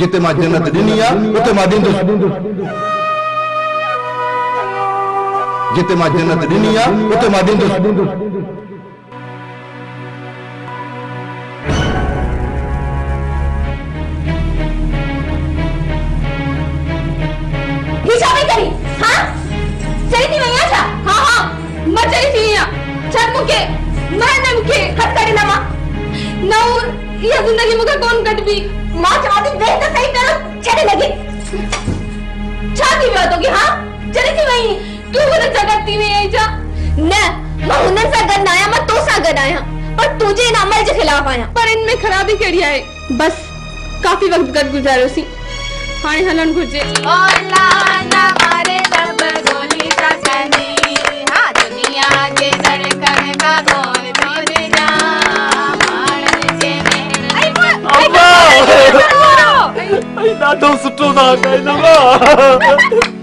जिते मां जन्नत ॾिनी आहे उते मां ॾींदुसि जिते मां जन्नत ॾिनी आहे उते मां ॾींदुसि ये जिंदगी मुझे कौन कट भी मां चाहती देख तो सही तरह छड़े लगे छाती में तो कि हां चली थी वही तू मुझे जगती में आई जा न मैं उन्हें सा गड आया मैं तो सा गड आया पर तुझे इन अमल के खिलाफ आया पर इनमें खराबी केड़ी है बस काफी वक्त गड गुजारो सी हाने हलन गुजे ओ लाना मारे रब गोली सकनी हां दुनिया के धड़कन का कौन तेरे जा ॾाढो सुठो था कयो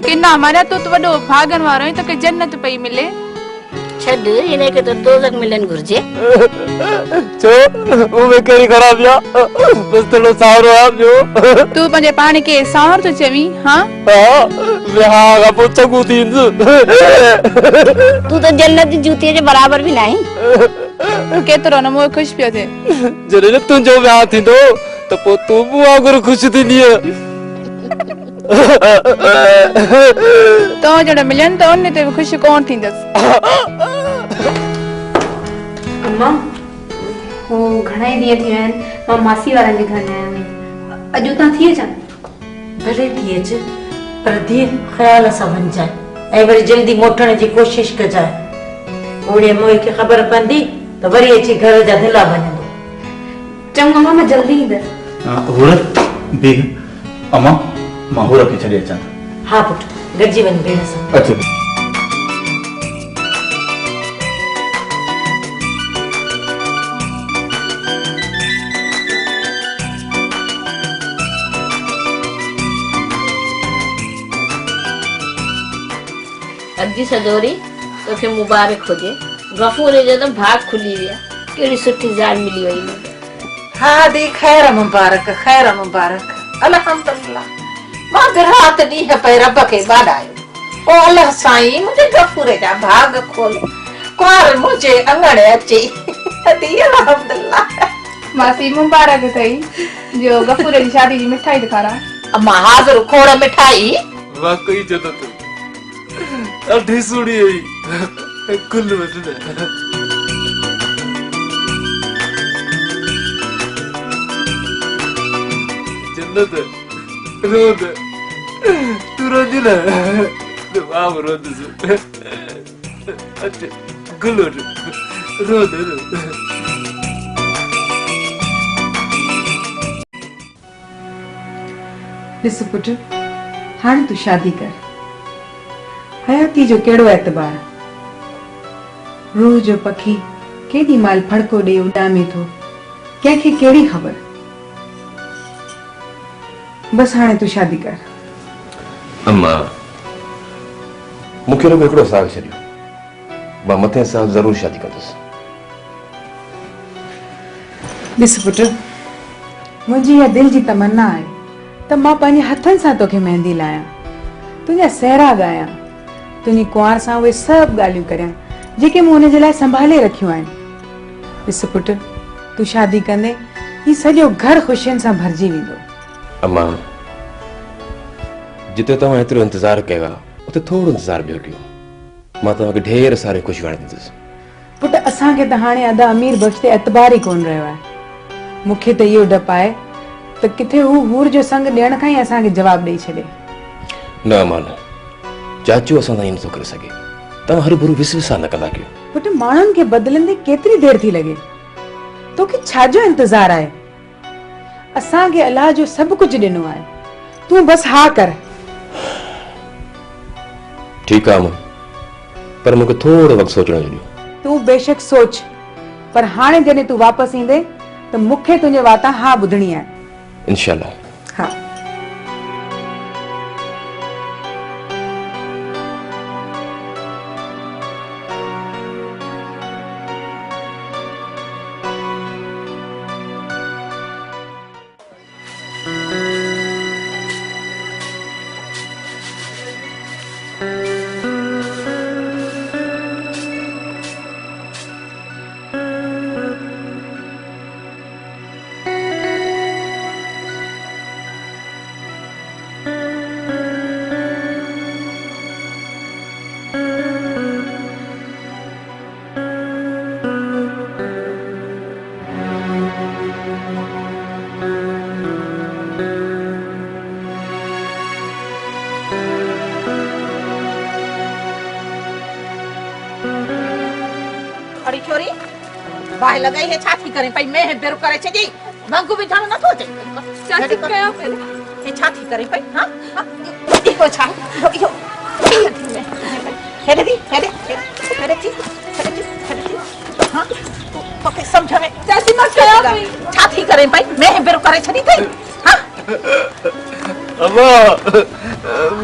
किना मारा तो वॾो भागन वारो है तो के जन्नत पई मिले छॾ इने के तो दोज़ख मिलन घुर्जे छो उमे कहिड़ी ख़राबिया बस थोड़ो सावरो आ जो तू पंहिंजे पाण खे सावर तो चवी हां विहाउ खां पोइ चङो थींदु तू तो जन्नत जी जूतीअ जे बराबर भी नहीं केतिरो न मोह ख़ुशि पियो थिए जॾहिं तुंहिंजो विहाउ थींदो तो पोइ तूं बि वांगुरु ख़ुशि थींदीअ तो जड़ा मिलन तो उन ते खुश कोन थींदस अम्मा वो घणा ॾींहं थी विया आहिनि मां मासी वारनि जे घर न आहियां अॼु तव्हां थी अचनि भले थी अच पर धीअ ख़्याल सां वञजांइ ऐं वरी जल्दी मोटण जी कोशिश कजांइ ओड़े मोह खे ख़बर पवंदी त वरी अची घर जा दिला वञंदो चङो मां जल्दी ईंदसि हुरत बे अम्मा मां हुरत खे छॾे अचां हाँ पुट गॾिजी वञ भेण सां अचो अजी सजोरी तोखे मुबारक हुजे गफूर जो तो भाग खुली विया केड़ी सुठी ज़ाल मिली वई न हाँ दी खैर मुबारक अल्हम्दुलिल्लाह मां रात ॾींहं पे रब खे ॿाॾायो ओ अल्लाह साईं मुझे गफूर जा भाग खोल कुआर मुझे अंगण अचे दी अल्हम्दुलिल्लाह मासी मुबारक थई जो गफूर जी शादी जी मिठाई दिखारा अम्मा हाज़िर खोड़ मिठाई वाकई जन्नत ॾाढी सुठी हुई कुल वठंदा जन्नत रोद तू रोदी ना तो आप रोद से अच्छा गुल रोद ॾिस पुट हाणे तू शादी कर हयाती जो केड़ो एतबार रूह जो पखी केडी माल फड़को ॾे उॾामे थो कंहिंखे केड़ी ख़बर बस हाणे तू शादी कर अम्मा मूंखे रुगो हिकिड़ो साल छॾियो मां मथे साल ज़रूर शादी कंदुसि ॾिस पुट मुंहिंजी इहा दिलि जी तमन्ना आहे त मां पंहिंजे हथनि सां तोखे मेहंदी लायां तुंहिंजा सहरा ॻायां तुंहिंजी कुंवार सां उहे सभु ॻाल्हियूं करियां जेके मूं हुन जे लाइ संभाले रखियूं आहिनि ॾिस पुट तूं शादी कंदे ही सॼो घर ख़ुशियुनि सां भरिजी वेंदो अम्मा जिते तव्हां एतिरो इंतज़ारु कयो आहे उते थोरो इंतज़ारु ॿियो कयो मां तव्हांखे ढेर सारे ख़ुशियूं आणे ॾींदुसि पुट असांखे त हाणे अदा अमीर बख़्श ते एतबार ई कोन रहियो आहे मूंखे त इहो डपु आहे त किथे हू हूर जो संग ॾियण खां ई असांखे जवाबु ॾेई छॾे न अम्मा न चाचू असां ताईं नथो करे सघे तव्हां हर भरू विस न कंदा कयो पुट माण्हुनि खे बदिलंदे केतिरी देरि थी लॻे तोखे छाजो इंतज़ारु आहे असांखे अलाह जो सभु कुझु ॾिनो आहे तूं बसि हा कर ठीकु आहे अम्मा पर मूंखे थोरो वक़्तु सोचणो ॾियो तूं बेशक सोच पर हाणे जॾहिं तूं वापसि ईंदे त मूंखे तुंहिंजे वाता हा ॿुधणी आहे इंशाअल्लाह हा छोरी बाहि लगाई है छाती करे पई मैं बेरो करे छजी मंगू भी थानो न तो चे चाची कया पहले ये छाती करे पई हां इको छा यो हेडे हां ओके समझ में चाची मत कया पई छाती करे पई मैं बेरो करे छदी थई हां अम्मा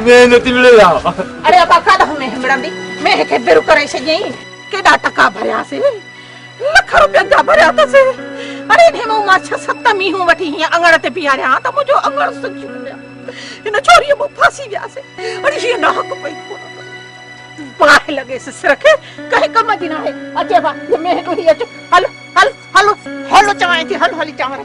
मैं नती मिलेगा अरे अब का द मैं हमड़ंदी मैं के बेरो करे छई केडा टका भरया से लख रुपया जा भरया त से अरे ने मो मा 6-7 मीहू वठी हिया अंगण ते बिहारया त मुजो अंगण सजू गया इन छोरी मो फांसी गया से अरे ये ना हक पई बाह लगे से रखे कहे कम दिना है अचे बा ये मैं तो ही अच हलो चाहे थी हलो चावर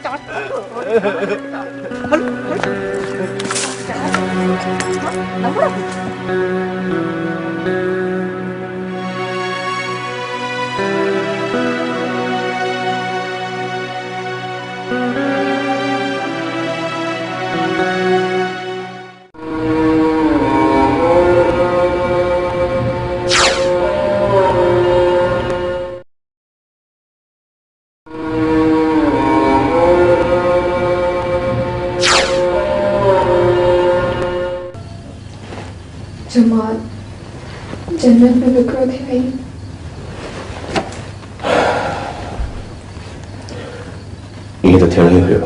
जमाल जन्नत में विक्रो थी आई ये तो थियण ही हुयो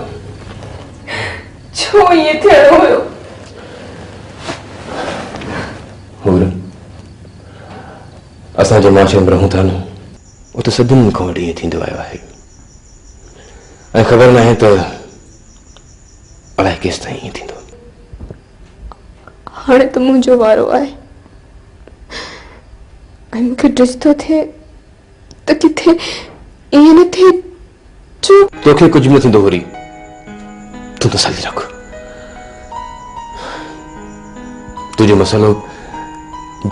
छो ये थियणो हुयो होर असां जे माशरे में रहूं था न वो तो सदियुनि खां वठी ईअं थींदो आयो आहे ऐं ख़बर न आहे त अलाए केसि ताईं ईअं थींदो हाणे त मुंहिंजो वारो आहे ऐं मूंखे ॾिस थो थिए त किथे ईअं न थिए जो तोखे कुझु बि न थींदो होरी तूं तसल्ली रख तुंहिंजो मसइलो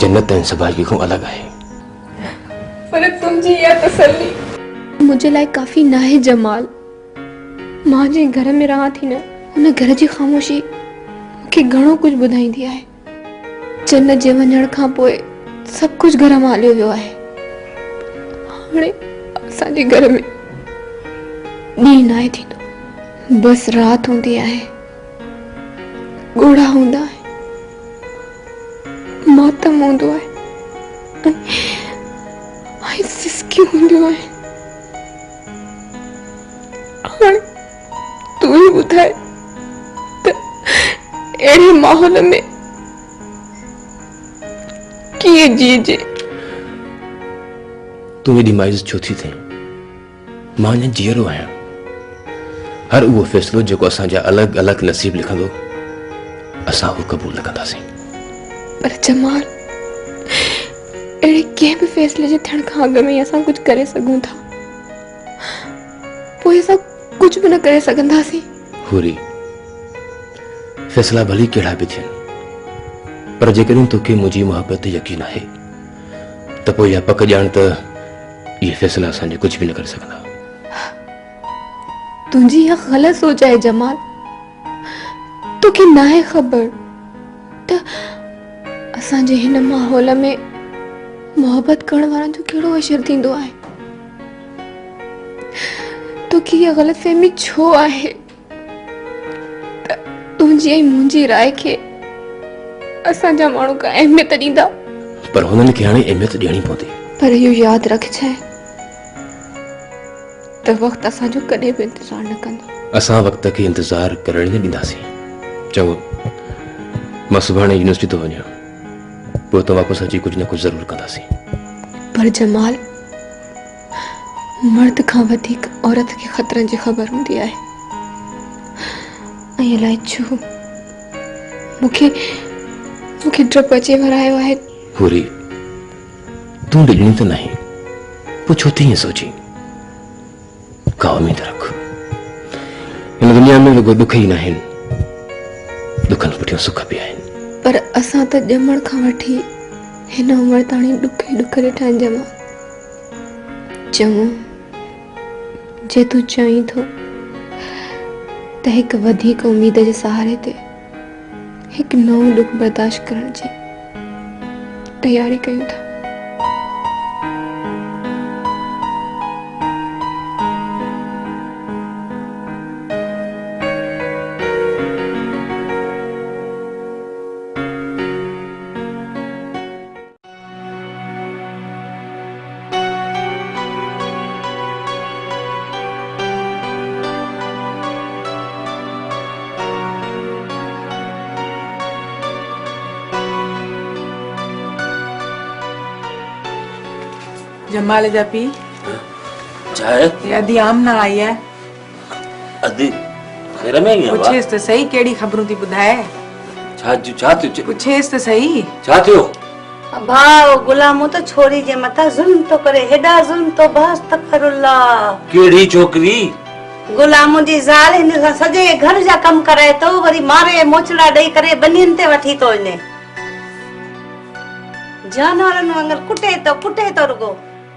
जन्नत ऐं सबागी खां अलॻि आहे पर तुंहिंजी इहा तसल्ली मुंहिंजे लाइ काफ़ी न आहे जमाल मां जे घर में रहां थी न हुन घर जी ख़ामोशी मूंखे घणो कुझु ॿुधाईंदी आहे जन्नत जे वञण खां पोइ सभु कुझु घर मां हलियो वियो आहे हाणे असांजे घर में ॾींहुं न आहे थींदो बसि राति हूंदी आहे ॻोढ़ा हूंदा आहिनि मातम हूंदो आहे ऐं सिसकियूं हूंदियूं आहिनि हाणे तूं ई ॿुधाए त अहिड़े माहौल में कीअं जीजे तूं एॾी मायूस छो थी थिए मां अञा जीअरो आहियां हर उहो फ़ैसिलो जेको असांजा अलॻि अलॻि नसीब लिखंदो असां उहो क़बूल कंदासीं पर जमाल अहिड़े कंहिं बि फ़ैसिले जे थियण खां अॻु में असां कुझु करे सघूं था पोइ असां कुझु बि न करे सघंदासीं होरी फ़ैसिला भली कहिड़ा बि थियनि पर जेकॾहिं तोखे मुंहिंजी मोहबत ते यकीन आहे त पोइ इहा पक ॼाण त इहे फ़ैसिला असांजे कुझु बि न करे सघंदा तुंहिंजी इहा ग़लति सोच आहे जमाल तोखे न आहे ख़बर त असांजे हिन माहौल में मोहबत करण वारनि जो कहिड़ो असर थींदो आहे तोखे इहा ग़लतफ़हमी छो आहे त तुंहिंजी ऐं मुंहिंजी राय खे असांजा माण्हू का अहमियत ॾींदा पर हुननि खे हाणे अहमियत ॾियणी पवंदी पर इहो यादि रखजांइ त वक़्तु असांजो कॾहिं बि इंतज़ारु न कंदो असां वक़्त खे इंतज़ारु करण न ॾींदासीं चङो मां सुभाणे यूनिवर्सिटी थो वञां पोइ त वापसि अची कुझु न कुझु ज़रूरु कंदासीं पर जमाल मर्द खां वधीक औरत खे ख़तरनि जी ख़बर हूंदी आहे ऐं अलाए छो मूंखे डपु अची वरायो आहे होरी तूं ॾिजणी त नहीं पोइ छो थी ईअं सोची का उम्मीद रख हिन दुनिया में रुगो दुख ई न आहिनि दुखनि पुठियां सुख बि आहिनि पर असां त ॼमण खां वठी हिन उमिरि ताणी ॾुख ई ॾुख ॾिठा आहिनि जमा चङो जे तूं चईं थो त हिकु वधीक उम्मीद जे सहारे ते हिकु नओं ॾुख बर्दाश्त करण जी तयारी कयूं था जमाल जा पी चाहे ये अदी आमना आई है अदी खैर में ही है पूछेस तो सही केड़ी खबरों थी बुधाए छा थियो पूछेस तो सही छा थियो भाव गुलामो तो छोरी जे मथा जुल्म तो करे हेडा जुल्म तो बस तकरुल्लाह केड़ी छोकरी गुलामो जी ज़ाल हिन सां सजे घर जा कम कराए तो वरी मारे मोचड़ा दई करे बनियन ते वठी तो इने जानवरन वांगुर कुटे तो रुगो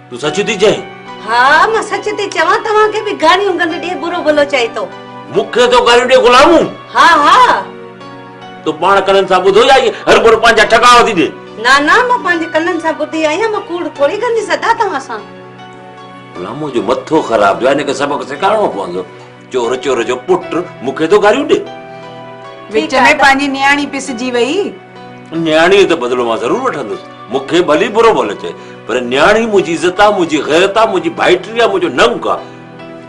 तू सच थी चई हाँ मां सच थी चवां तव्हां के भी गाड़ियों गंद दे बुरो भलो चई तो मुखे तो गाड़ी दे गुलामू हाँ तो पाण कनन सा बुधो या हर कोई पांजा ठकाव थी दे ना मां पांजे कन्नन सा बुधी आया मां कूड़ थोड़ी गंदी सदा तव्हां सां गुलामो जो मथो खराब जो ने सबक सिखाणो पवंदो चोर जो पुट मुखे तो गाड़ियों दे विच में पांजी न्याणी पिसजी वई न्याणी तो बदलो मां जरूर वठंदुस मुखे भली बुरो बोले चे पर न्याणी मुजी इज्जता मुजी गैरता मुजी भाईटिया मुजो नंग का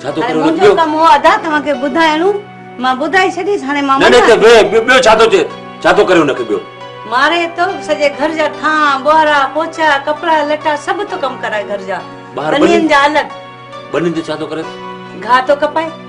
छा तो करो मुजो कम हो अदा तव्हां के बुधायणो मां बुधाई छडी हाने मां ने ते बे छा तो करे उनके बियो मारे तो सजे घर जा था बोहरा पोचा कपड़ा लटा सब तो कम कराए घर जा बनियन जा अलग बनिन ते छा तो करे घा तो कपाए